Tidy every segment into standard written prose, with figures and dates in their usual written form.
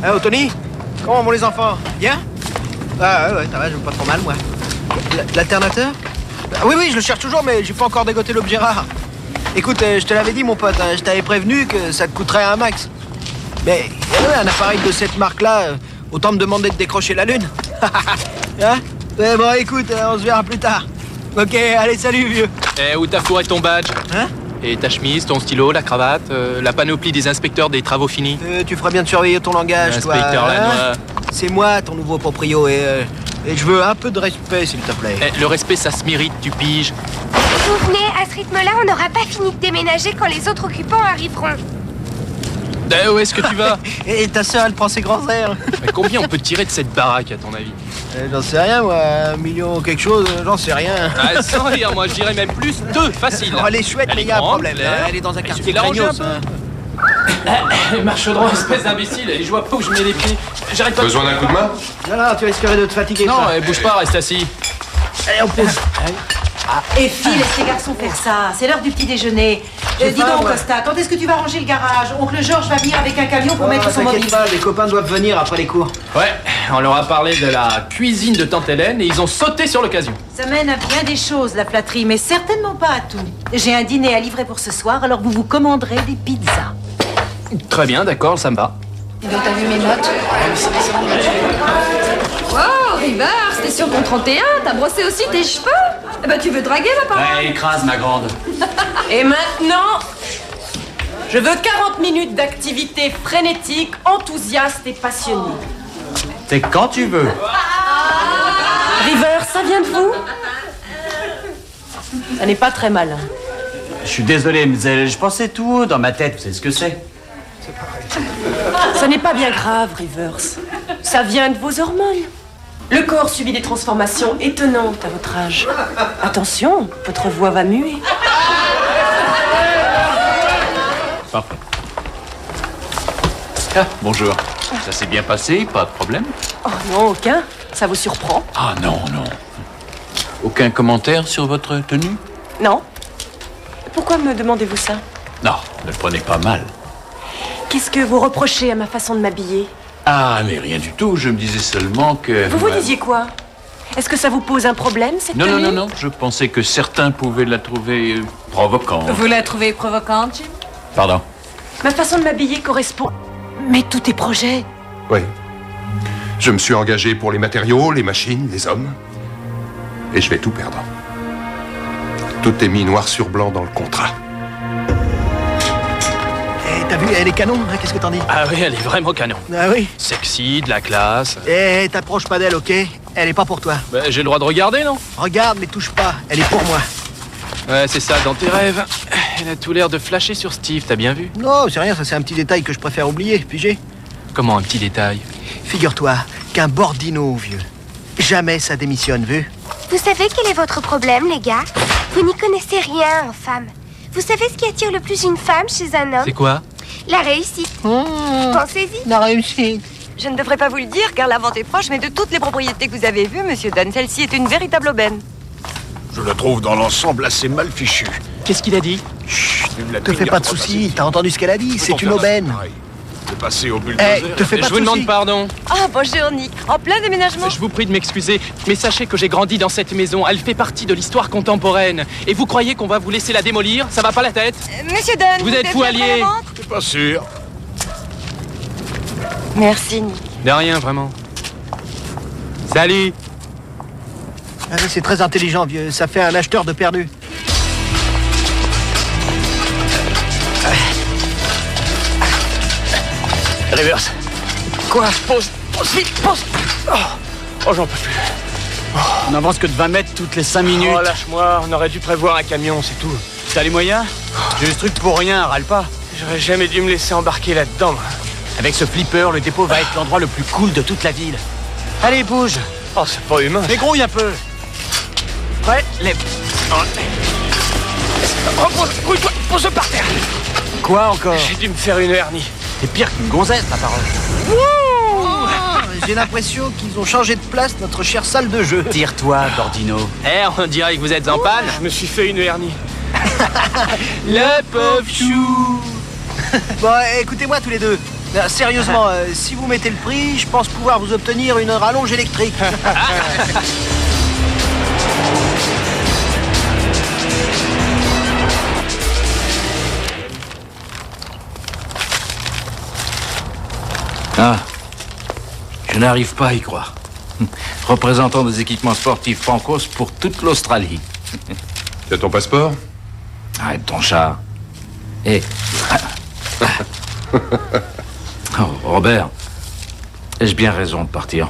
Oh, Tony? Comment vont les enfants? Bien? Ah ouais, ça va, je vais pas trop mal, moi. L'alternateur? Oui, je le cherche toujours, mais j'ai pas encore dégoté l'objet rare. Écoute, je te l'avais dit, mon pote, hein, je t'avais prévenu que ça te coûterait un max. Mais un appareil de cette marque-là, autant me demander de décrocher la lune. Hein? Bon, écoute, on se verra plus tard. Ok, allez, salut, vieux. Où t'as fourré ton badge? Hein? Et ta chemise, ton stylo, la cravate, la panoplie des inspecteurs des travaux finis? Tu feras bien de surveiller ton langage, toi. Inspecteur Lanois. C'est moi, ton nouveau proprio, et je veux un peu de respect, s'il te plaît. Le respect, ça se mérite, tu piges. Vous venez, à ce rythme-là, on n'aura pas fini de déménager quand les autres occupants arriveront. Où est-ce que tu vas? Et ta sœur, elle prend ses grands airs. Mais combien on peut tirer de cette baraque, à ton avis? J'en sais rien, moi. 1 million quelque chose, j'en sais rien. Ah, sans rire, moi, je dirais même plus. 2, facile. Oh, elle est chouette, mais il y a un problème. Elle est dans un quartier craignos. Marche droit, espèce d'imbécile. Et je vois pas où je mets les pieds. J'arrête pas. Besoin d'un coup de main? Non, tu risquerais de te fatiguer. Non, bouge pas, reste assis. Allez, on pousse. Et file, laisse les garçons faire ça. C'est l'heure du petit déjeuner. Dis donc, Costa, quand est-ce que tu vas ranger le garage? Oncle Georges va venir avec un camion pour mettre son mobile. T'inquiète pas, les copains doivent venir après les cours. Ouais, on leur a parlé de la cuisine de Tante Hélène et ils ont sauté sur l'occasion. Ça mène à bien des choses, la flatterie, mais certainement pas à tout. J'ai un dîner à livrer pour ce soir, alors vous vous commanderez des pizzas. Très bien, d'accord, ça me va. Et donc, t'as vu mes notes? Wow, River, c'était sur ton 31, t'as brossé aussi tes cheveux? Eh ben, tu veux draguer, ma parole? Ouais, écrase, ma grande. Et maintenant, je veux 40 minutes d'activité frénétique, enthousiaste et passionnée. C'est quand tu veux. River, ça vient de vous? Ça n'est pas très malin. Je suis désolé, Mzelle, je pensais tout haut dans ma tête, vous savez ce que c'est? Ça n'est pas bien grave, Rivers. Ça vient de vos hormones. Le corps subit des transformations étonnantes à votre âge. Attention, votre voix va muer. Parfait. Ah, bonjour. Ça s'est bien passé, pas de problème? Oh non, aucun. Ça vous surprend? Ah non. Aucun commentaire sur votre tenue? Non. Pourquoi me demandez-vous ça? Non, ne le prenez pas mal. Qu'est-ce que vous reprochez à ma façon de m'habiller? Ah, mais rien du tout, je me disais seulement que... Vous disiez quoi? Est-ce que ça vous pose un problème, cette tenue? Non, je pensais que certains pouvaient la trouver provocante. Vous la trouvez provocante, Jim? Pardon? Ma façon de m'habiller correspond... Mais tous tes projets? Oui. Je me suis engagé pour les matériaux, les machines, les hommes. Et je vais tout perdre. Tout est mis noir sur blanc dans le contrat. T'as vu, elle est canon, hein, qu'est-ce que t'en dis? Ah oui, elle est vraiment canon. Ah oui? Sexy, de la classe. T'approches pas d'elle, ok? Elle est pas pour toi. J'ai le droit de regarder, non? Regarde, mais touche pas, elle est pour moi. Ouais, c'est ça, dans tes rêves. Elle a tout l'air de flasher sur Steve, t'as bien vu? Non, c'est rien, ça c'est un petit détail que je préfère oublier, pigé. Comment un petit détail? Figure-toi qu'un bordino, vieux, jamais ça démissionne, vu? Vous savez quel est votre problème, les gars? Vous n'y connaissez rien en femmes. Vous savez ce qui attire le plus une femme chez un homme? C'est quoi? La réussite. Pensez-y. La réussite. Je ne devrais pas vous le dire, car la vente est proche, mais de toutes les propriétés que vous avez vues, monsieur Dunn, celle-ci est une véritable aubaine. Je la trouve dans l'ensemble assez mal fichue. Qu'est-ce qu'il a dit? Chut, Te fais pas de soucis, t'as entendu ce qu'elle a dit, c'est une aubaine. De passer au bulldozer. Te fais pas Je de vous demande soucis. pardon. Ah, bonjour, Nick. En plein déménagement. Je vous prie de m'excuser, mais sachez que j'ai grandi dans cette maison. Elle fait partie de l'histoire contemporaine. Et vous croyez qu'on va vous laisser la démolir? Ça va pas la tête? Monsieur Dunn, Vous êtes fou bien allié. pour la vente? Je suis pas sûr. Merci, Nick. De rien, vraiment. Salut. Ah oui, c'est très intelligent, vieux, ça fait un acheteur de perdu. Reverse. Quoi? Pause vite, pause. Oh, j'en peux plus. On n'avance que de 20 mètres toutes les 5 minutes. Oh, lâche-moi, on aurait dû prévoir un camion, c'est tout. T'as les moyens? J'ai ce truc pour rien, râle pas. J'aurais jamais dû me laisser embarquer là-dedans, moi. Avec ce flipper, le dépôt va être l'endroit le plus cool de toute la ville. Allez, bouge. Oh, c'est pas humain. Mais grouille un peu. Ouais, lève. Repose-toi, pose-le par terre. Quoi encore? J'ai dû me faire une hernie. T'es pire qu'une gonzesse, ta parole. J'ai l'impression qu'ils ont changé de place notre chère salle de jeu. Tire-toi, Bordino. On dirait que vous êtes en panne. Je me suis fait une hernie. Le pauvre chou. Bon, écoutez-moi tous les deux. Sérieusement, si vous mettez le prix, je pense pouvoir vous obtenir une rallonge électrique. Ah, je n'arrive pas à y croire. Représentant des équipements sportifs Pancos pour toute l'Australie. Tu as ton passeport? Arrête ton chat. Hé. Oh, Robert, ai-je bien raison de partir?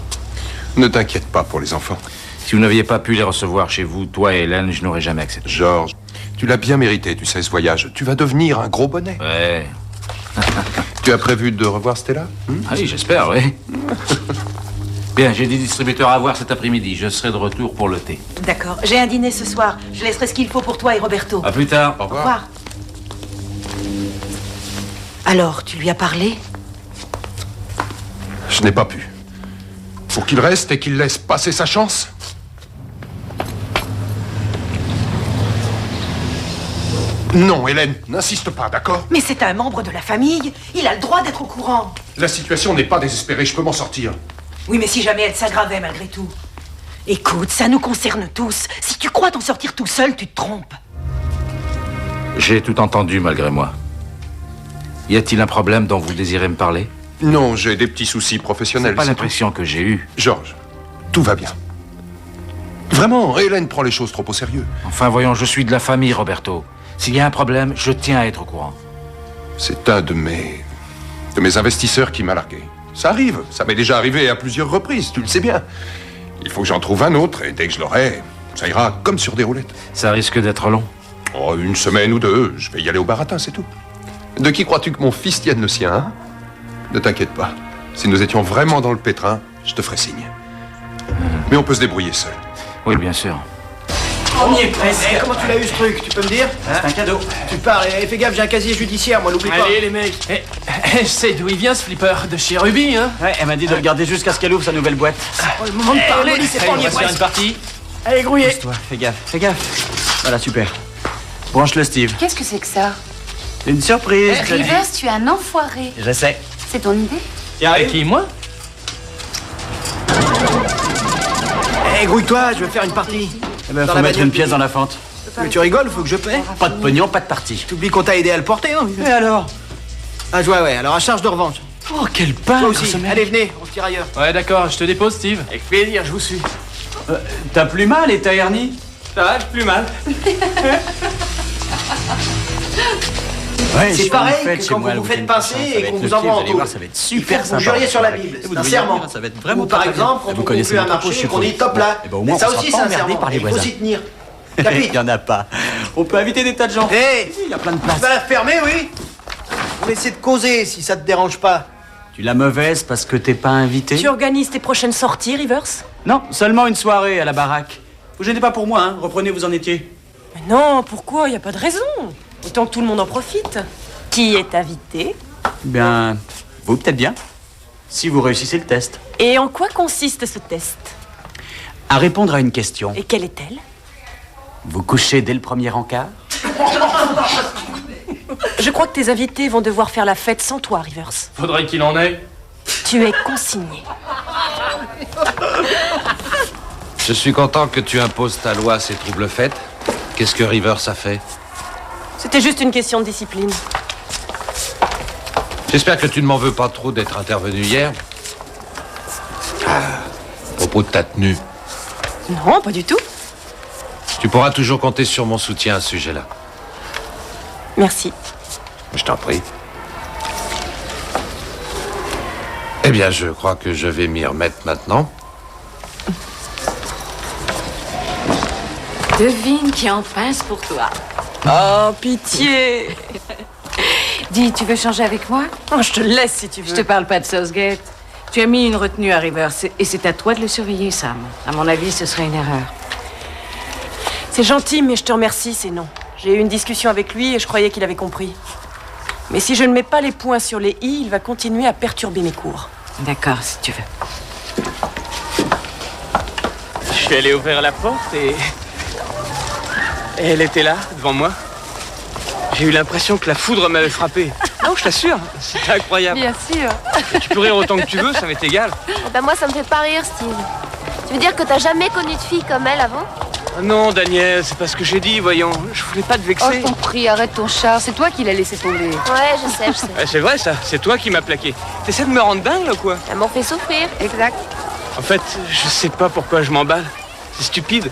Ne t'inquiète pas pour les enfants. Si vous n'aviez pas pu les recevoir chez vous, toi et Hélène, je n'aurais jamais accepté. Georges, tu l'as bien mérité, tu sais, ce voyage. Tu vas devenir un gros bonnet. Ouais. Tu as prévu de revoir Stella? Ah oui, j'espère, oui. Bien, j'ai des distributeurs à voir cet après-midi. Je serai de retour pour le thé. D'accord, j'ai un dîner ce soir. Je laisserai ce qu'il faut pour toi et Roberto. À plus tard. Au revoir. Au revoir. Alors, tu lui as parlé? Je n'ai pas pu. Faut qu'il reste et qu'il laisse passer sa chance. Non, Hélène, n'insiste pas, d'accord? Mais c'est un membre de la famille. Il a le droit d'être au courant. La situation n'est pas désespérée, je peux m'en sortir. Oui, mais si jamais elle s'aggravait malgré tout. Écoute, ça nous concerne tous. Si tu crois t'en sortir tout seul, tu te trompes. J'ai tout entendu malgré moi. Y a-t-il un problème dont vous désirez me parler? Non, j'ai des petits soucis professionnels. C'est pas c'est l'impression que j'ai eue. Georges, tout va bien. Vraiment, Hélène prend les choses trop au sérieux. Enfin, voyons, je suis de la famille, Roberto. S'il y a un problème, je tiens à être au courant. C'est un de mes investisseurs qui m'a largué. Ça arrive, ça m'est déjà arrivé à plusieurs reprises, tu le sais bien. Il faut que j'en trouve un autre, et dès que je l'aurai, ça ira comme sur des roulettes. Ça risque d'être long. Oh, une semaine ou deux, je vais y aller au baratin, c'est tout. De qui crois-tu que mon fils tienne le sien, hein? Ne t'inquiète pas. Si nous étions vraiment dans le pétrin, je te ferai signe. Mais on peut se débrouiller seul. Oui, bien sûr. On y est presque. Comment tu l'as eu ce truc? Tu peux me dire? C'est un cadeau. Tu pars et fais gaffe, j'ai un casier judiciaire, moi, n'oublie pas. Allez, les mecs. Je sais d'où il vient, ce flipper. De chez Ruby, hein. Ouais, elle m'a dit de le garder jusqu'à ce qu'elle ouvre sa nouvelle boîte. Oh, le moment de parler, c'est Allez, pas, on on y va est se faire une presque. partie. Allez, grouillez. Pousse-toi, fais gaffe, fais gaffe. Voilà, super. Branche le Steve. Qu'est-ce que c'est que ça? Une surprise. je te dis. Rivers, tu es un enfoiré. Je sais. C'est ton idée? Et qui, moi? Eh, grouille-toi, je vais faire une partie. Eh ben, Dans faut la mettre bagnole. une pièce dans la fente. Mais tu rigoles, faut que je paie. Pas de pognon, pas de partie. T'oublies qu'on t'a aidé à le porter, hein? Et alors? Ah, ouais, alors à charge de revanche. Oh, quel pain. Toi aussi, allez, venez, on se tire ailleurs. Ouais, d'accord, je te dépose, Steve. Avec plaisir, je vous suis. T'as plus mal et t'as hernie? Ça va, j'ai plus mal. Ouais, C'est pareil que quand vous vous faites pincer et qu'on vous envoie en taule. Ça va être Il super faut que sympa. vous juriez sur la Bible, c'est un serment. Ça va être vraiment Ou par très bien. exemple, quand Vous on connaissez conclut un mon propos, marché je et qu'on dit suppose. top là. Eh ben, au moins, Ça on sera aussi, pas c'est un emmerdé serment. par les Il faut voisins. s'y tenir. Il Capite. y en a pas. On peut inviter des tas de gens. Hé, Il y a plein de tu places. vas la fermer, oui? On essaie de causer si ça te dérange pas. Tu la mauvaise parce que t'es pas invité? Tu organises tes prochaines sorties, Rivers? Non, seulement une soirée à la baraque. Vous gênez pas pour moi, hein. Reprenez où vous en étiez. Mais non, pourquoi? Y a pas de raison. Autant que tout le monde en profite. Qui est invité? Bien, vous peut-être bien. Si vous réussissez le test. Et en quoi consiste ce test? À répondre à une question. Et quelle est-elle? Vous couchez dès le premier encart? Je crois que tes invités vont devoir faire la fête sans toi, Rivers. Faudrait qu'il en ait. Tu es consigné. Je suis content que tu imposes ta loi à ces troubles faits. Qu'est-ce que Rivers a fait? C'était juste une question de discipline. J'espère que tu ne m'en veux pas trop d'être intervenu hier. À propos de ta tenue. Non, pas du tout. Tu pourras toujours compter sur mon soutien à ce sujet-là. Merci. Je t'en prie. Eh bien, je crois que je vais m'y remettre maintenant. Devine qui en pince pour toi. Oh, pitié. Dis, tu veux changer avec moi? Oh, je te laisse si tu veux. Je te parle pas de Southgate. Tu as mis une retenue à Rivers et c'est à toi de le surveiller, Sam. À mon avis, ce serait une erreur. C'est gentil, mais je te remercie, c'est non. J'ai eu une discussion avec lui et je croyais qu'il avait compris. Mais si je ne mets pas les points sur les i, il va continuer à perturber mes cours. D'accord, si tu veux. Je suis allé ouvrir la porte et elle était là, devant moi. J'ai eu l'impression que la foudre m'avait frappé. Non, je t'assure, c'était incroyable. Bien sûr. Tu peux rire autant que tu veux, ça m'est égal. Bah moi, ça me fait pas rire, Steve. Tu veux dire que t'as jamais connu de fille comme elle avant? Ah non, Daniel, c'est pas ce que j'ai dit, voyons. Je voulais pas te Oh, vexer. je t'en prie, arrête ton char. C'est toi qui l'as laissé tomber. Ouais, je sais, je sais. Ouais, c'est vrai, ça. C'est toi qui m'as plaqué. T'essaies de me rendre dingue, là, quoi? Elle m'en fait souffrir. Exact. En fait, je sais pas pourquoi je m'emballe. C'est stupide.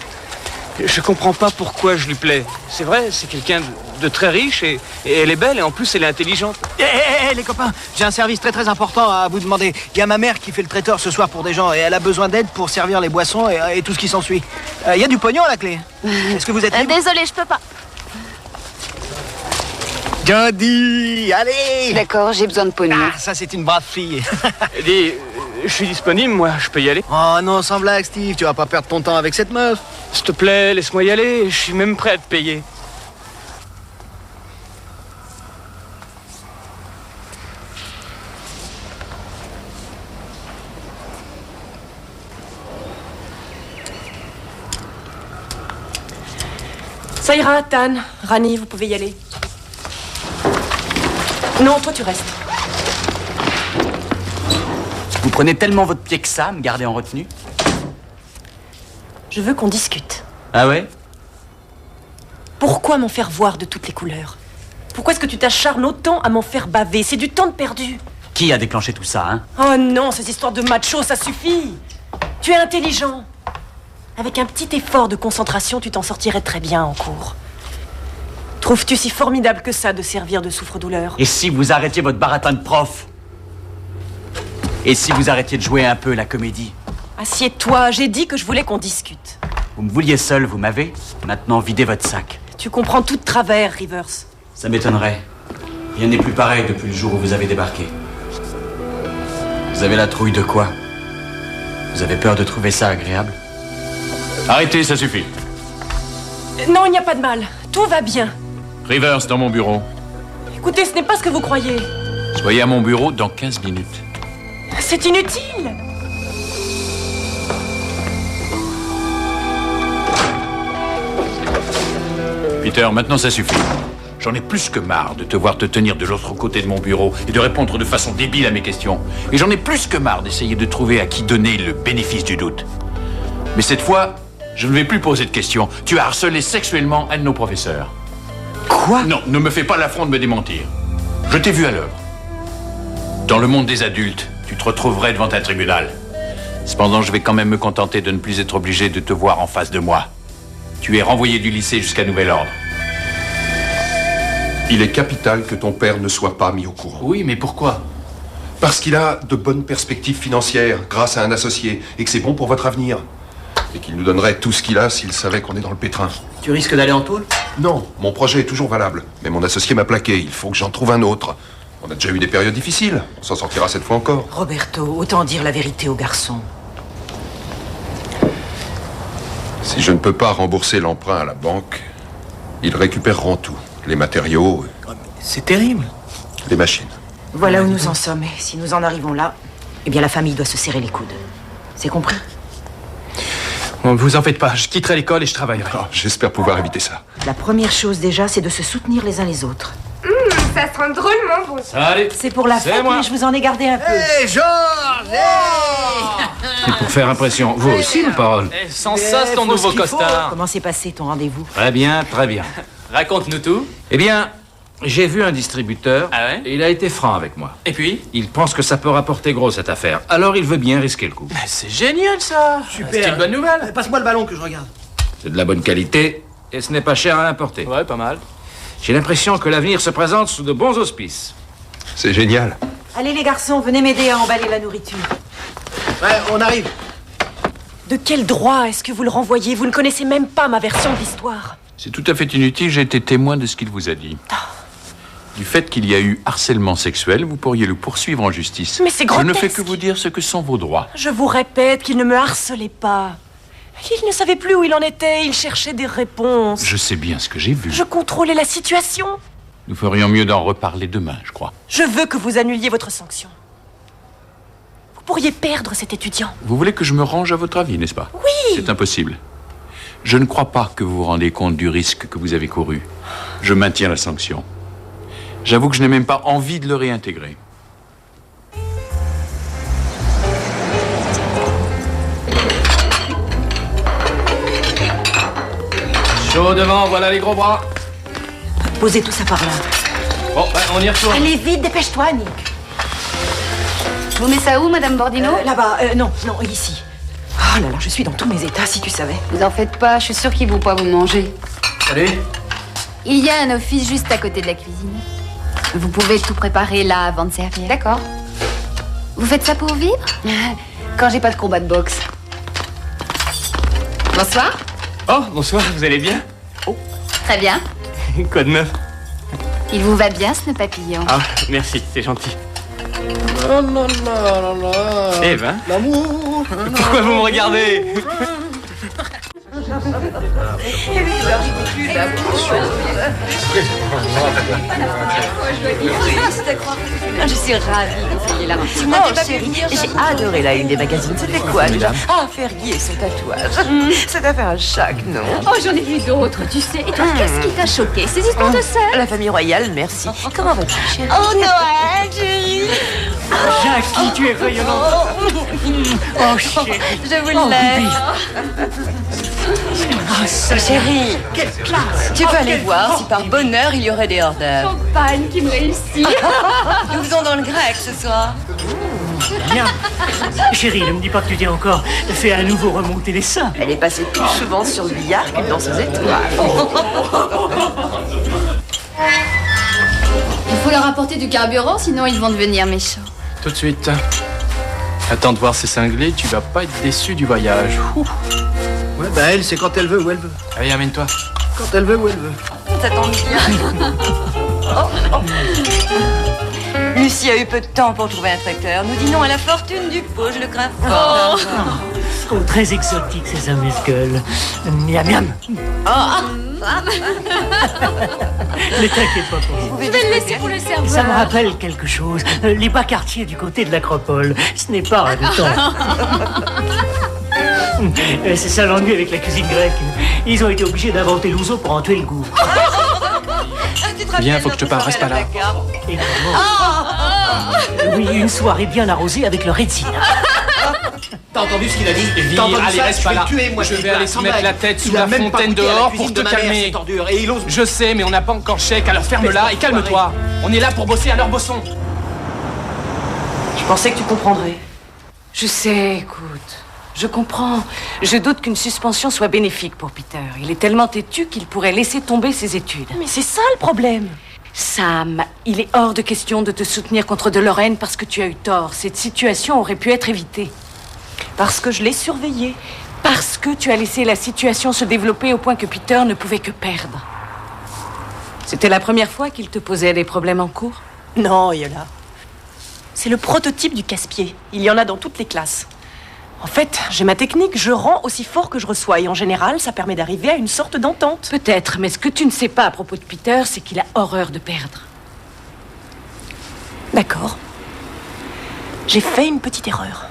Je comprends pas pourquoi je lui plais. C'est vrai, c'est quelqu'un de très riche et elle est belle et en plus elle est intelligente. Hé, les copains, j'ai un service très important à vous demander. Il y a ma mère qui fait le traiteur ce soir pour des gens et elle a besoin d'aide pour servir les boissons et tout ce qui s'ensuit. Il y a du pognon à la clé. Est-ce que vous êtes libre? Désolée, je peux pas. Jody, allez! D'accord, j'ai besoin de pognon. Ah, ça c'est une brave fille. Dis, je suis disponible, moi, je peux y aller. Oh non, sans blague, Steve, tu vas pas perdre ton temps avec cette meuf. S'il te plaît, laisse-moi y aller, je suis même prêt à te payer. Ça ira, Tan. Rani, vous pouvez y aller. Non, toi, tu restes. Vous prenez tellement votre pied que ça, me garder en retenue? Je veux qu'on discute. Ah ouais? Pourquoi m'en faire voir de toutes les couleurs? Pourquoi est-ce que tu t'acharnes autant à m'en faire baver? C'est du temps de perdu. Qui a déclenché tout ça, hein? Oh non, ces histoires de macho, ça suffit. Tu es intelligent. Avec un petit effort de concentration, tu t'en sortirais très bien en cours. Trouves-tu si formidable que ça de servir de souffre-douleur? Et si vous arrêtiez votre baratin de prof? Et si vous arrêtiez de jouer un peu la comédie? Assieds-toi, j'ai dit que je voulais qu'on discute. Vous me vouliez seul, vous m'avez? Maintenant, videz votre sac. Tu comprends tout de travers, Rivers. Ça m'étonnerait. Rien n'est plus pareil depuis le jour où vous avez débarqué. Vous avez la trouille de quoi? Vous avez peur de trouver ça agréable? Arrêtez, ça suffit. Non, il n'y a pas de mal. Tout va bien. Rivers, dans mon bureau. Écoutez, ce n'est pas ce que vous croyez. Soyez à mon bureau dans 15 minutes. C'est inutile. Peter, maintenant ça suffit. J'en ai plus que marre de te voir te tenir de l'autre côté de mon bureau et de répondre de façon débile à mes questions. Et j'en ai plus que marre d'essayer de trouver à qui donner le bénéfice du doute. Mais cette fois, je ne vais plus poser de questions. Tu as harcelé sexuellement un de nos professeurs. Quoi? Non, ne me fais pas l'affront de me démentir. Je t'ai vu à l'œuvre. Dans le monde des adultes, tu te retrouverais devant un tribunal. Cependant, je vais quand même me contenter de ne plus être obligé de te voir en face de moi. Tu es renvoyé du lycée jusqu'à nouvel ordre. Il est capital que ton père ne soit pas mis au courant. Oui, mais pourquoi? Parce qu'il a de bonnes perspectives financières grâce à un associé et que c'est bon pour votre avenir. Et qu'il nous donnerait tout ce qu'il a s'il savait qu'on est dans le pétrin. Tu risques d'aller en tôle? Non, mon projet est toujours valable. Mais mon associé m'a plaqué, il faut que j'en trouve un autre. On a déjà eu des périodes difficiles, on s'en sortira cette fois encore. Roberto, autant dire la vérité aux garçons. Si je ne peux pas rembourser l'emprunt à la banque, ils récupéreront tout. Les matériaux, C'est terrible. les machines. Voilà où nous en sommes. Et si nous en arrivons là, eh bien la famille doit se serrer les coudes. C'est compris? Bon, vous en faites pas, je quitterai l'école et je travaillerai. Oh, j'espère pouvoir éviter ça. La première chose déjà, c'est de se soutenir les uns les autres. Ça sent drôlement bon. Allez, C'est pour la C'est fête, moi. mais je vous en ai gardé un peu. Hé, Georges! et pour faire impression, vous aussi, ma parole. Eh, sans ça, c'est ton nouveau costard. Comment s'est passé ton rendez-vous? Très bien, très bien. Raconte-nous tout. Eh bien, j'ai vu un distributeur Ah ouais? et il a été franc avec moi. Et puis? Il pense que ça peut rapporter gros cette affaire. Alors il veut bien risquer le coup. Mais c'est génial ça. C'est une bonne nouvelle. Passe-moi le ballon que je regarde. C'est de la bonne qualité et ce n'est pas cher à importer. Ouais, pas mal. J'ai l'impression que l'avenir se présente sous de bons auspices. C'est génial. Allez les garçons, venez m'aider à emballer la nourriture. Ouais, on arrive. De quel droit est-ce que vous le renvoyez? Vous ne connaissez même pas ma version de l'histoire. C'est tout à fait inutile, j'ai été témoin de ce qu'il vous a dit. Du fait qu'il y a eu harcèlement sexuel, vous pourriez le poursuivre en justice. Mais c'est Je ne fais grotesque. que vous dire ce que sont vos droits. Je vous répète qu'il ne me harcelait pas. Il ne savait plus où il en était, il cherchait des réponses. Je sais bien ce que j'ai vu. Je contrôlais la situation. Nous ferions mieux d'en reparler demain, je crois. Je veux que vous annuliez votre sanction. Vous pourriez perdre cet étudiant. Vous voulez que je me range à votre avis, n'est-ce pas? Oui. C'est impossible. Je ne crois pas que vous vous rendez compte du risque que vous avez couru. Je maintiens la sanction. J'avoue que je n'ai même pas envie de le réintégrer. Chaud devant, voilà les gros bras. Posez tout ça par là. Bon, ben, on y retourne. Allez vite, dépêche-toi, Nick. Vous mettez ça où, Madame Bordino? Là-bas, non, ici. Oh là là, je suis dans tous mes états, si tu savais. Vous en faites pas, je suis sûre qu'ils vont pas vous manger. Salut. Il y a un office juste à côté de la cuisine. Vous pouvez tout préparer là avant de servir. D'accord. Vous faites ça pour vivre? Quand j'ai pas de combat de boxe. Bonsoir. Oh, bonsoir, vous allez bien? Oh. Très bien. Quoi de neuf? Il vous va bien, ce nœud papillon? Ah, merci, c'est gentil. Oh là là là là. Eh ben. L'amour. Pourquoi vous me regardez? Je suis ravie que vous soyez là. Oh, chérie, j'ai adoré la une des magazines. C'était quoi déjà? Ah, Fergie et son tatouage. C'est à faire un choc, non? Oh, j'en ai vu d'autres, tu sais. Et toi, qu'est-ce qui t'a choqué? Ces histoires de sel? La famille royale, merci. Comment vas-tu, chérie? Oh, Noël, chérie. Jackie, tu es rayonnante. Oh, chérie. Je vous laisse. Chérie, quelle classe. tu peux aller voir si par bonheur il y aurait des hors-d'œuvre. Champagne qui me réussit. Nous faisons dans le grec ce soir. Bien. Chérie, ne me dis pas que tu t'es encore fait à nouveau remonter les seins. Elle est passée plus souvent sur le billard qu'une danseuse étoile. Il faut leur apporter du carburant, sinon ils vont devenir méchants. Tout de suite. Attends de voir ces cinglés, tu vas pas être déçu du voyage. Ouh. Ouais, bah elle, c'est quand elle veut où elle veut. Allez, amène-toi. Quand elle veut où elle veut. Ça tombe bien. Lucie a eu peu de temps pour trouver un traiteur. Nous dînons à la fortune du pot, je le crains fort. Oh, très exotique ces amuse-gueules. Miam miam. Ne t'inquiète pas pour ça. Je vais le laisser pour le serveur. Ça me rappelle quelque chose. Les bas quartiers du côté de l'Acropole. Ce n'est pas ragoûtant. C'est ça l'ennui avec la cuisine grecque. Ils ont été obligés d'inventer l'ouzo pour en tuer le goût. Viens, faut que je te parle, reste pas là. Oui, une soirée bien arrosée avec le Redzina. T'as entendu ce qu'il a dit? Vire, allez, reste pas là. Je vais aller se mettre la tête sous la fontaine dehors pour te calmer. Je sais, mais on n'a pas encore chèque, alors ferme-la et calme-toi. On est là pour bosser, alors bossons. Je pensais que tu comprendrais. Je sais, écoute. Je comprends. Je doute qu'une suspension soit bénéfique pour Peter. Il est tellement têtu qu'il pourrait laisser tomber ses études. Mais c'est ça le problème. Sam, il est hors de question de te soutenir contre de Lorraine parce que tu as eu tort. Cette situation aurait pu être évitée. Parce que je l'ai surveillé. Parce que tu as laissé la situation se développer au point que Peter ne pouvait que perdre. C'était la première fois qu'il te posait des problèmes en cours? Non, Yola. C'est le prototype du casse-pied. Il y en a dans toutes les classes. En fait, j'ai ma technique, je rends aussi fort que je reçois. Et en général, ça permet d'arriver à une sorte d'entente. Peut-être, mais ce que tu ne sais pas à propos de Peter, c'est qu'il a horreur de perdre. D'accord. J'ai fait une petite erreur.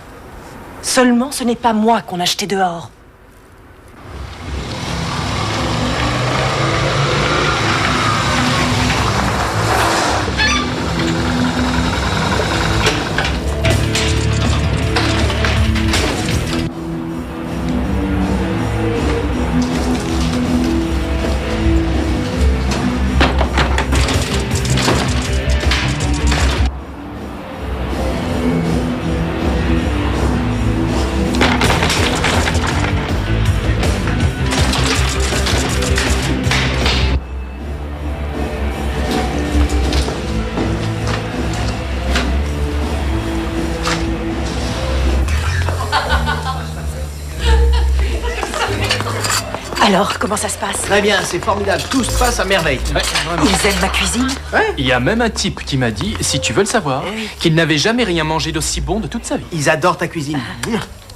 Seulement, ce n'est pas moi qu'on a jeté dehors. Alors, comment ça se passe? Très bien, c'est formidable. Tout se passe à merveille. Ouais, Ils aiment ma cuisine? Ouais. Il y a même un type qui m'a dit, si tu veux le savoir, qu'il n'avait jamais rien mangé d'aussi bon de toute sa vie. Ils adorent ta cuisine.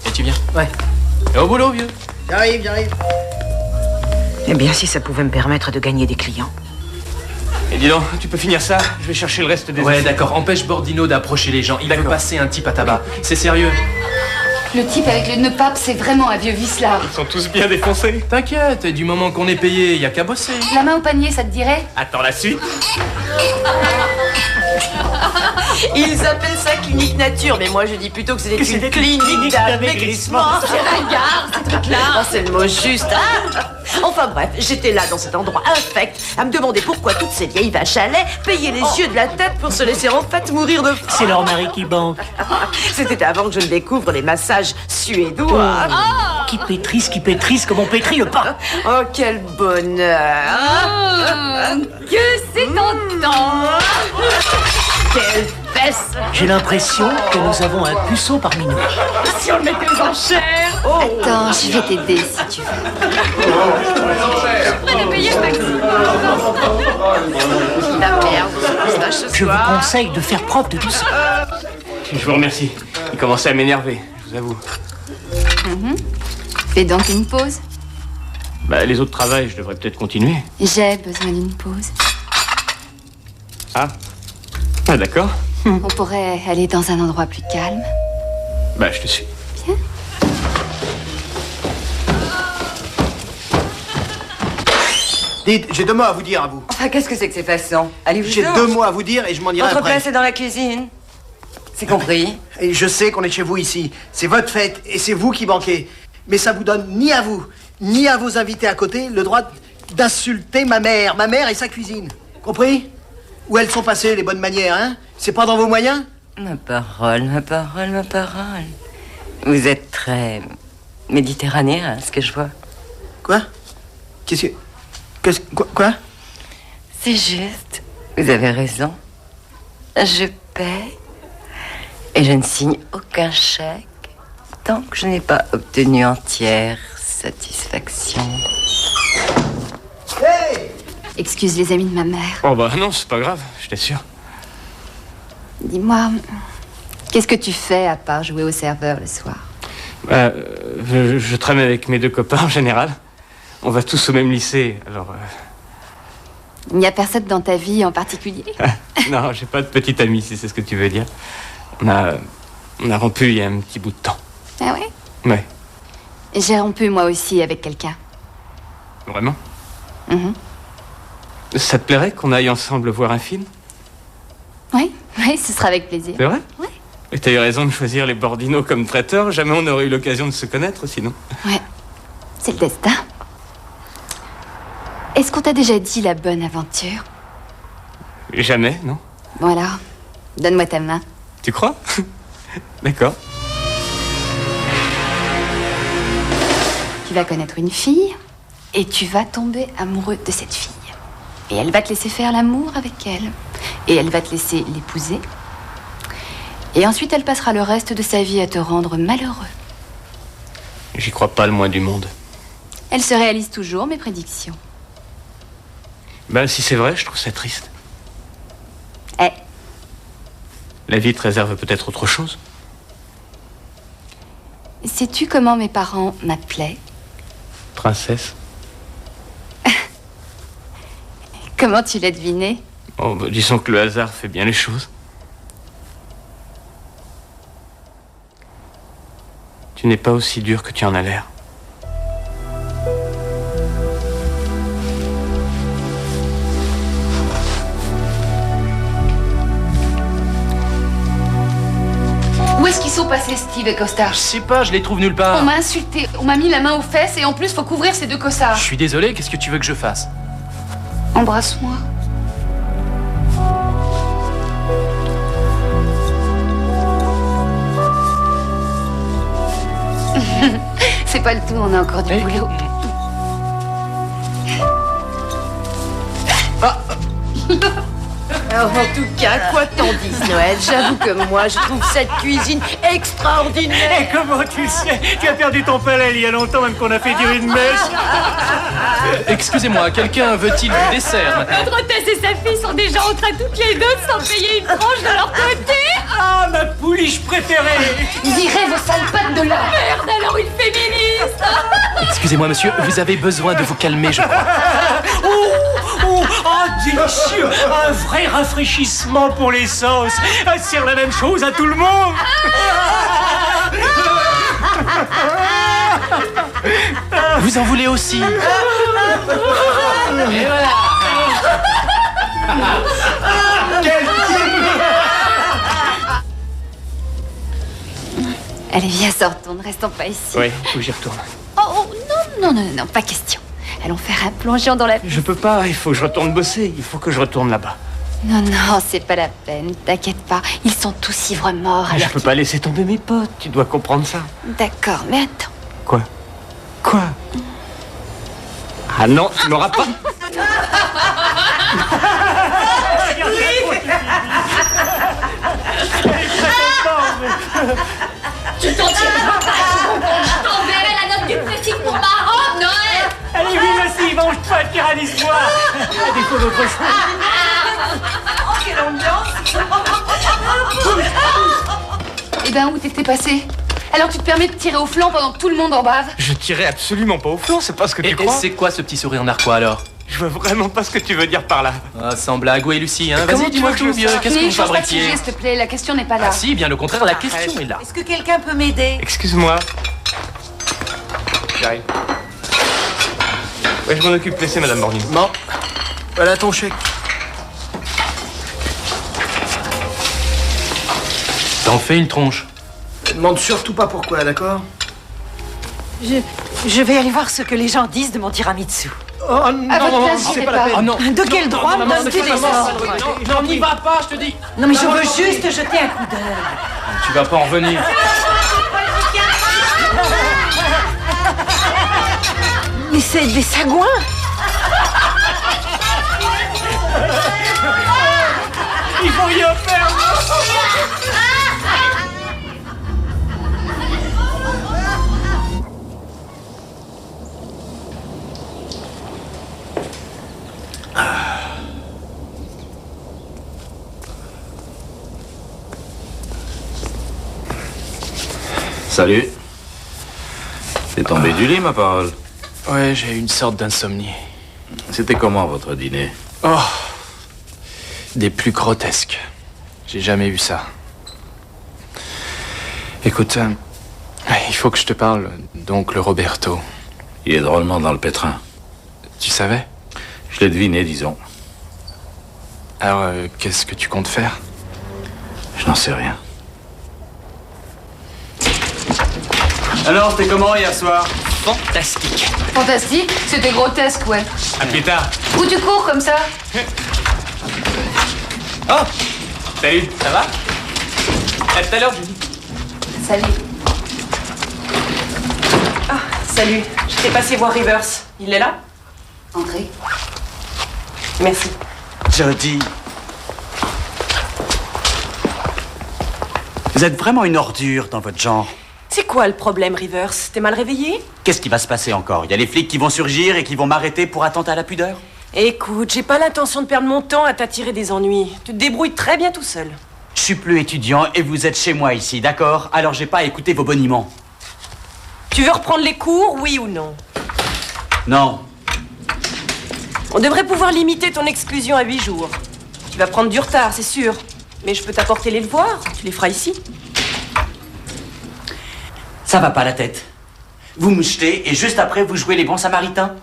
Et tu viens? Ouais. Et au boulot, vieux. J'arrive. Eh bien, si ça pouvait me permettre de gagner des clients. Et dis donc, tu peux finir ça? Je vais chercher le reste des Ouais, affaires. d'accord. Empêche Bordino d'approcher les gens. Il veut passer un type à tabac. C'est sérieux. Le type avec le nœud pape, c'est vraiment un vieux vicelard. Ils sont tous bien défoncés. T'inquiète, du moment qu'on est payé, y a qu'à bosser. La main au panier, ça te dirait? Attends la suite. Ils appellent ça clinique nature, mais moi je dis plutôt que c'est une clinique d'amaigrissement. C'est ringard, ces trucs-là. Oh, c'est le mot juste. Enfin bref, j'étais là dans cet endroit infect à me demander pourquoi toutes ces vieilles vaches à lait payaient les yeux de la tête pour se laisser en fait mourir de faim. C'est leur mari qui banque. C'était avant que je ne découvre les massages suédois. Qui pétrissent comme on pétrit le pain. Oh, quel bonheur. Que c'est tentant. Quelle fesse. J'ai l'impression que nous avons un puceau parmi nous. Si on le mettait aux enchères. Attends, je vais t'aider si tu veux. Prêt de payer le maximum. La merde. Je vous conseille de faire preuve de douceur. Je vous remercie. Il commençait à m'énerver, je vous avoue. Fais donc une pause. Bah, les autres travails, je devrais peut-être continuer. J'ai besoin d'une pause. Ah, d'accord. On pourrait aller dans un endroit plus calme. Bah, je te suis. Bien. Dites, j'ai 2 mots à vous dire à vous. Enfin, qu'est-ce que c'est que ces façons? Allez-vous. J'ai 2 mots à vous dire et je m'en dirai Votre après. place est dans la cuisine. C'est compris. Et je sais qu'on est chez vous ici. C'est votre fête et c'est vous qui banquez. Mais ça vous donne ni à vous, ni à vos invités à côté le droit d'insulter ma mère et sa cuisine. Compris? Où elles sont passées, les bonnes manières, hein? C'est pas dans vos moyens? Ma parole. Vous êtes très méditerranéen, ce que je vois. Quoi? Quoi? C'est juste. Vous avez raison. Je paie et je ne signe aucun chèque tant que je n'ai pas obtenu entière satisfaction. Hey! Excuse les amis de ma mère. Oh bah non, c'est pas grave, je t'assure. Dis-moi, qu'est-ce que tu fais à part jouer au serveur le soir? Bah, je traîne avec mes 2 copains en général. On va tous au même lycée, alors... Il n'y a personne dans ta vie en particulier? Non, j'ai pas de petite amie, si c'est ce que tu veux dire. On a rompu il y a un petit bout de temps. Ah ouais? Ouais. J'ai rompu moi aussi avec quelqu'un. Vraiment? Ça te plairait qu'on aille ensemble voir un film? Oui, ce sera avec plaisir. C'est vrai? Oui. Et t'as eu raison de choisir les Bordinos comme traiteurs. Jamais on n'aurait eu l'occasion de se connaître, sinon. Ouais, c'est le destin. Est-ce qu'on t'a déjà dit la bonne aventure? Jamais, non? Bon alors, donne-moi ta main. Tu crois? D'accord. Tu vas connaître une fille et tu vas tomber amoureux de cette fille. Et elle va te laisser faire l'amour avec elle. Et elle va te laisser l'épouser. Et ensuite, elle passera le reste de sa vie à te rendre malheureux. J'y crois pas le moins du monde. Elle se réalise toujours, mes prédictions. Ben, si c'est vrai, je trouve ça triste. Eh. La vie te réserve peut-être autre chose? Sais-tu comment mes parents m'appelaient? Princesse? Comment tu l'as deviné? Oh, bah, disons que le hasard fait bien les choses. Tu n'es pas aussi dur que tu en as l'air. Où est-ce qu'ils sont passés, Steve et Costa? Je sais pas, je les trouve nulle part. On m'a insulté, on m'a mis la main aux fesses et en plus, faut couvrir ces 2 costards. Je suis désolé, qu'est-ce que tu veux que je fasse? Embrasse-moi. C'est pas le tout, on a encore du boulot. Alors, en tout cas, quoi t'en dises, Noël, j'avoue que moi, je trouve cette cuisine extraordinaire. Et comment tu le sais? Tu as perdu ton palais il y a longtemps, même qu'on a fait dire une messe. Excusez-moi, quelqu'un veut-il du dessert maintenant? Notre hôtesse et sa fille sont déjà en train toutes les 2 de s'en payer une tranche de leur côté. Ah, ma pouliche préférée! Virez vos sales pattes de là! Merde, alors une féministe. Excusez-moi, monsieur, vous avez besoin de vous calmer, je crois. Délicieux! Un vrai rafraîchissement pour les sauces! Elle sert la même chose à tout le monde! Vous en voulez aussi? Et voilà! Allez, viens, sortons, ne restons pas ici. Oui, il faut que j'y retourne. Oh, non, pas question. Allons faire un plongeon dans la piscine. Je peux pas, il faut que je retourne bosser. Il faut que je retourne là-bas. Non, c'est pas la peine, t'inquiète pas. Ils sont tous ivres morts. Je peux pas laisser tomber mes potes, tu dois comprendre ça. D'accord, mais attends. Quoi? Ah non, tu n'auras pas. Tu t'en tireras pas. Je t'enverrai la note du préfixe pour ma robe, Noël. Allez, viens aussi, mange-toi de Tyrannissoire. À défaut d'autre chose. Oh, quelle ambiance. Eh ben, où t'étais passé? Alors tu te permets de tirer au flanc pendant que tout le monde en bave? Je tirais absolument pas au flanc, c'est pas ce que tu crois. Et c'est quoi ce petit sourire narquois alors? Je vois vraiment pas ce que tu veux dire par là. Ah, sans blague, où est Lucie, hein? Comment Vas-y, dis-moi tu veux tout, que je vieux. sache? Qu'est-ce que vous Change pas de fabriquiez? sujet, s'il te plaît, la question n'est pas là. Ah si, bien au contraire, la question est là. Est-ce que quelqu'un peut m'aider? Excuse-moi. J'arrive. Ouais, je m'en occupe, laissez Madame Borgnine. Bon, voilà ton chèque. T'en fais une tronche. Demande surtout pas pourquoi, d'accord? Je vais aller voir ce que les gens disent de mon tiramisu. Oh non, c'est pas la peine. Oh non. De quel droit me donnes-tu des ordres? Non, n'y va pas, je te dis. Non, mais je veux juste jeter un coup d'œil. Tu vas pas en revenir. Mais c'est des sagouins. Il faut rien faire. Salut. T'es tombé du lit, ma parole. Ouais, j'ai eu une sorte d'insomnie. C'était comment votre dîner? Oh, des plus grotesques. J'ai jamais vu ça. Écoute, il faut que je te parle d'oncle Roberto. Il est drôlement dans le pétrin. Tu savais? Je l'ai deviné, disons. Alors, qu'est-ce que tu comptes faire? Je n'en sais rien. Alors, c'était comment hier soir? Fantastique. Fantastique? C'était grotesque, ouais. À plus tard. Où tu cours comme ça? Oh! Salut, ça va? À tout à l'heure, Julie. Salut. Ah, salut. Je t'ai passé voir Rivers. Il est là? André. Merci. Jody. Vous êtes vraiment une ordure dans votre genre. C'est quoi le problème, Rivers? T'es mal réveillé? Qu'est-ce qui va se passer encore? Il y a les flics qui vont surgir et qui vont m'arrêter pour attentat à la pudeur? Écoute, j'ai pas l'intention de perdre mon temps à t'attirer des ennuis. Tu te débrouilles très bien tout seul. Je suis plus étudiant et vous êtes chez moi ici, d'accord? Alors j'ai pas à écouter vos boniments. Tu veux reprendre les cours, oui ou non? Non. On devrait pouvoir limiter ton exclusion à 8 jours. Tu vas prendre du retard, c'est sûr. Mais je peux t'apporter les devoirs. Tu les feras ici. Ça va pas la tête. Vous me jetez et juste après vous jouez les bons samaritains.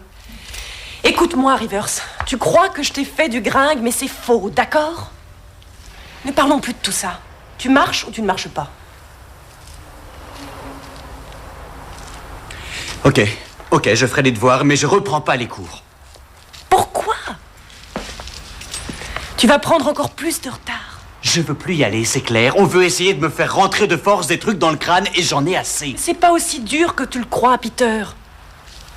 Écoute-moi, Rivers. Tu crois que je t'ai fait du gringue, mais c'est faux, d'accord? Ne parlons plus de tout ça. Tu marches ou tu ne marches pas? Ok, je ferai les devoirs, mais je reprends pas les cours. Pourquoi? Tu vas prendre encore plus de retard. Je veux plus y aller, c'est clair. On veut essayer de me faire rentrer de force des trucs dans le crâne et j'en ai assez. C'est pas aussi dur que tu le crois, Peter.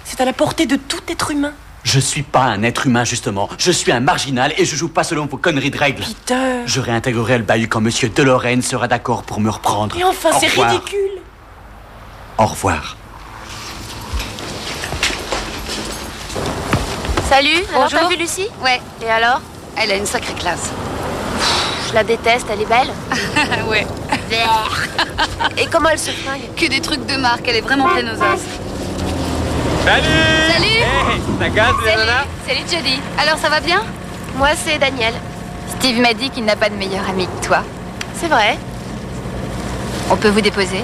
C'est à la portée de tout être humain. Je suis pas un être humain, justement. Je suis un marginal et je joue pas selon vos conneries de règles. Peter. Je réintégrerai le bahut quand Monsieur DeLorraine sera d'accord pour me reprendre. Et enfin, c'est ridicule. Au revoir. Salut, alors Bonjour. t'as vu Lucie? Ouais. Et alors? Elle a une sacrée classe. Je la déteste, elle est belle. Ouais. Et comment elle se fringue? Que des trucs de marque, elle est vraiment pleine aux os. Salut! Salut! Hey, ta casse, Nana? Salut Jody. Alors ça va bien? Moi, c'est Daniel. Steve m'a dit qu'il n'a pas de meilleur ami que toi. C'est vrai. On peut vous déposer?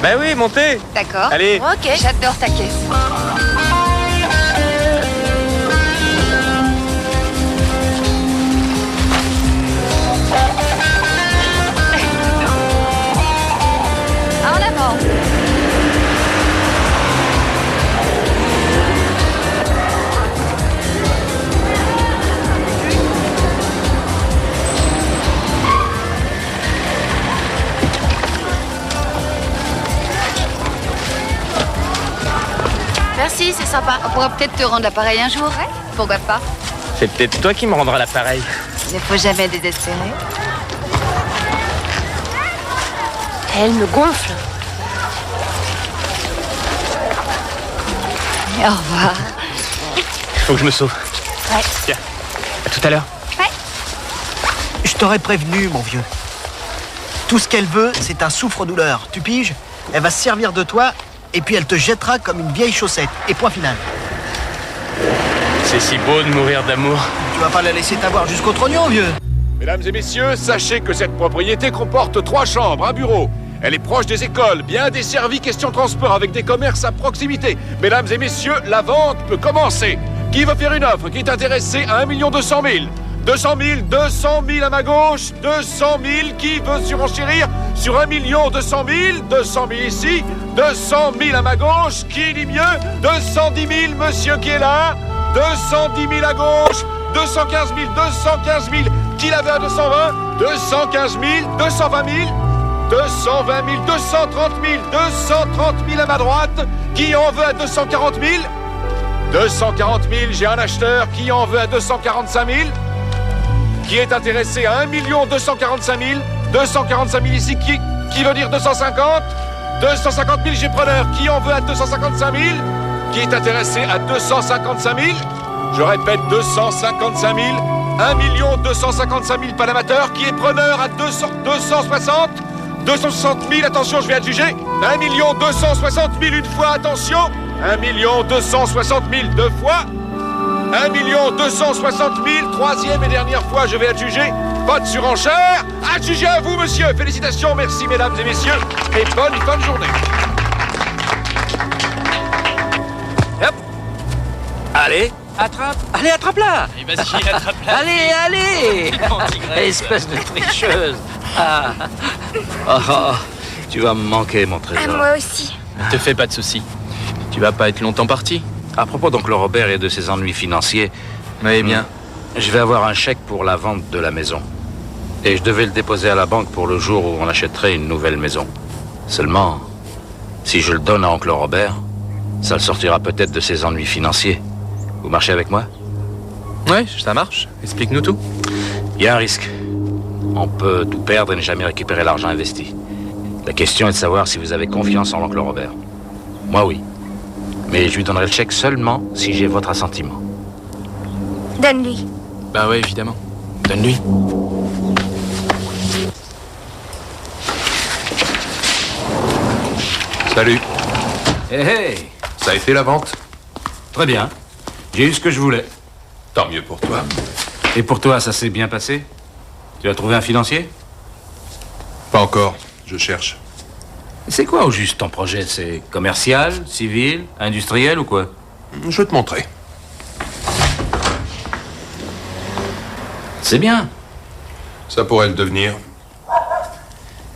Ben oui, montez! D'accord. Allez! Ok. J'adore ta caisse. En avant. Si, c'est sympa. On pourra peut-être te rendre l'appareil un jour. Ouais. Pourquoi pas? C'est peut-être toi qui me rendras l'appareil. Il ne faut jamais désespérer. Elle me gonfle. Au revoir. Il faut que je me sauve. Ouais. Tiens, à tout à l'heure. Ouais. Je t'aurais prévenu, mon vieux. Tout ce qu'elle veut, c'est un souffre-douleur. Tu piges? Elle va se servir de toi, et puis elle te jettera comme une vieille chaussette. Et point final. C'est si beau de mourir d'amour. Tu vas pas la laisser t'avoir jusqu'au trognon, vieux. Mesdames et messieurs, sachez que cette propriété comporte 3 chambres, un bureau. Elle est proche des écoles, bien desservie, question transport avec des commerces à proximité. Mesdames et messieurs, la vente peut commencer. Qui veut faire une offre? Qui est intéressé à 1 200 000? 200 000, 200 000 à ma gauche, 200 000, qui veut surenchérir sur 1 200 000, 200 000 ici, 200 000 à ma gauche, qui dit mieux? 210 000, monsieur qui est là, 210 000 à gauche, 215 000, 215 000, qui la veut à 220, 215 000, 220 000, 220 000, 230 000, 230 000 à ma droite, qui en veut à 240 000, 240 000, j'ai un acheteur, qui en veut à 245 000, qui est intéressé à 1 245 000, 245 000 ici, qui veut dire 250, 250 000, j'ai preneur, qui en veut à 255 000, qui est intéressé à 255 000, je répète 255 000, 1 255 000 pas d'amateur, qui est preneur à 260, 260 000, attention, je vais adjuger, 1 260 000 une fois, attention, 1 260 000 deux fois, 1 260 000, troisième et dernière fois, je vais adjuger. Pas de surenchère. Adjugé à vous, monsieur. Félicitations, merci, mesdames et messieurs. Et bonne fin de journée. Hop. Allez, attrape. Allez, attrape-la. Allez, vas-y, attrape-la. Allez. Espèce de tricheuse. Ah. Oh, tu vas me manquer, mon trésor. À moi aussi. Ne te fais pas de soucis. Tu vas pas être longtemps parti. À propos d'oncle Robert et de ses ennuis financiers, Oui, bien. Je vais avoir un chèque pour la vente de la maison. Et je devais le déposer à la banque pour le jour où on achèterait une nouvelle maison. Seulement, si je le donne à oncle Robert, ça le sortira peut-être de ses ennuis financiers. Vous marchez avec moi? Ouais, ça marche. Explique-nous tout. Il y a un risque. On peut tout perdre et ne jamais récupérer l'argent investi. La question est de savoir si vous avez confiance en l'oncle Robert. Moi, oui. Mais je lui donnerai le chèque seulement si j'ai votre assentiment. Donne-lui. Bah ouais, évidemment. Donne-lui. Salut. Hey. Ça a été la vente? Très bien. J'ai eu ce que je voulais. Tant mieux pour toi. Et pour toi, ça s'est bien passé? Tu as trouvé un financier? Pas encore. Je cherche. C'est quoi au juste ton projet? C'est commercial, civil, industriel ou quoi? Je vais te montrer. C'est bien. Ça pourrait le devenir.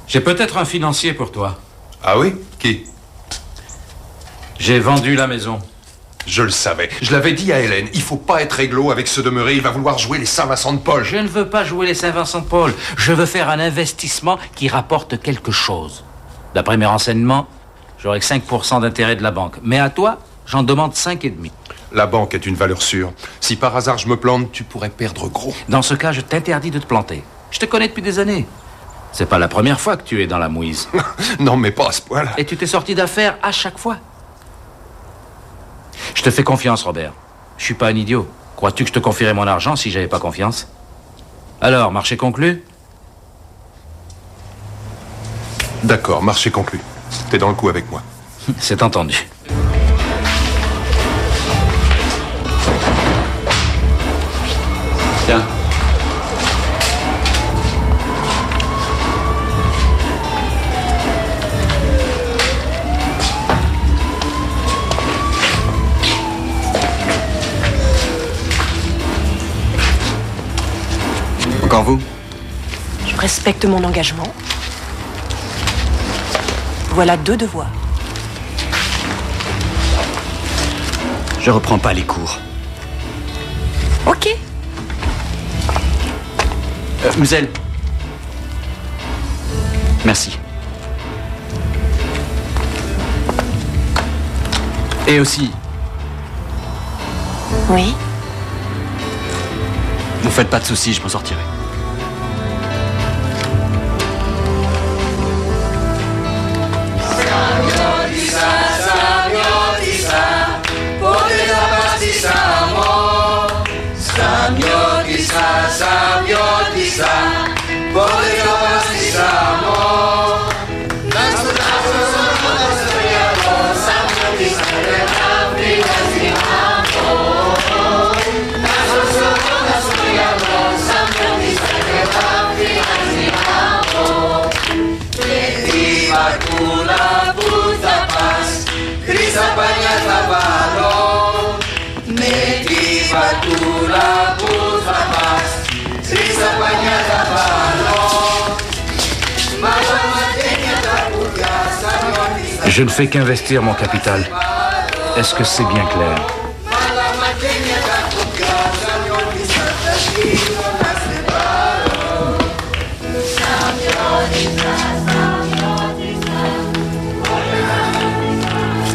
J'ai peut-être un financier pour toi. Ah oui? Qui? J'ai vendu la maison. Je le savais. Je l'avais dit à Hélène. Il faut pas être réglo avec ce demeuré. Il va vouloir jouer les Saint-Vincent de Paul. Je ne veux pas jouer les Saint-Vincent de Paul. Je veux faire un investissement qui rapporte quelque chose. D'après mes renseignements, j'aurai que 5% d'intérêt de la banque. Mais à toi, j'en demande 5,5. La banque est une valeur sûre. Si par hasard je me plante, tu pourrais perdre gros. Dans ce cas, je t'interdis de te planter. Je te connais depuis des années. C'est pas la première fois que tu es dans la mouise. Non, mais pas à ce point-là. Et tu t'es sorti d'affaire à chaque fois. Je te fais confiance, Robert. Je suis pas un idiot. Crois-tu que je te confierais mon argent si j'avais pas confiance? Alors, marché conclu? D'accord, marché conclu. T'es dans le coup avec moi. C'est entendu. Tiens. Encore vous? Je respecte mon engagement. Voilà 2 devoirs. Je reprends pas les cours. Ok. Mademoiselle. Merci. Et aussi, Oui. Vous faites pas de soucis, je m'en sortirai. Je ne fais qu'investir mon capital. Est-ce que c'est bien clair?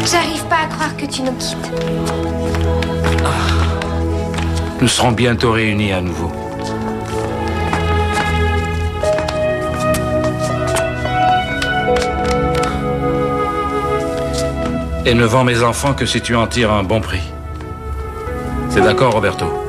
J'arrive pas à croire que tu nous quittes. Nous serons bientôt réunis à nouveau. Et ne vends mes enfants que si tu en tires un bon prix. C'est d'accord, Roberto?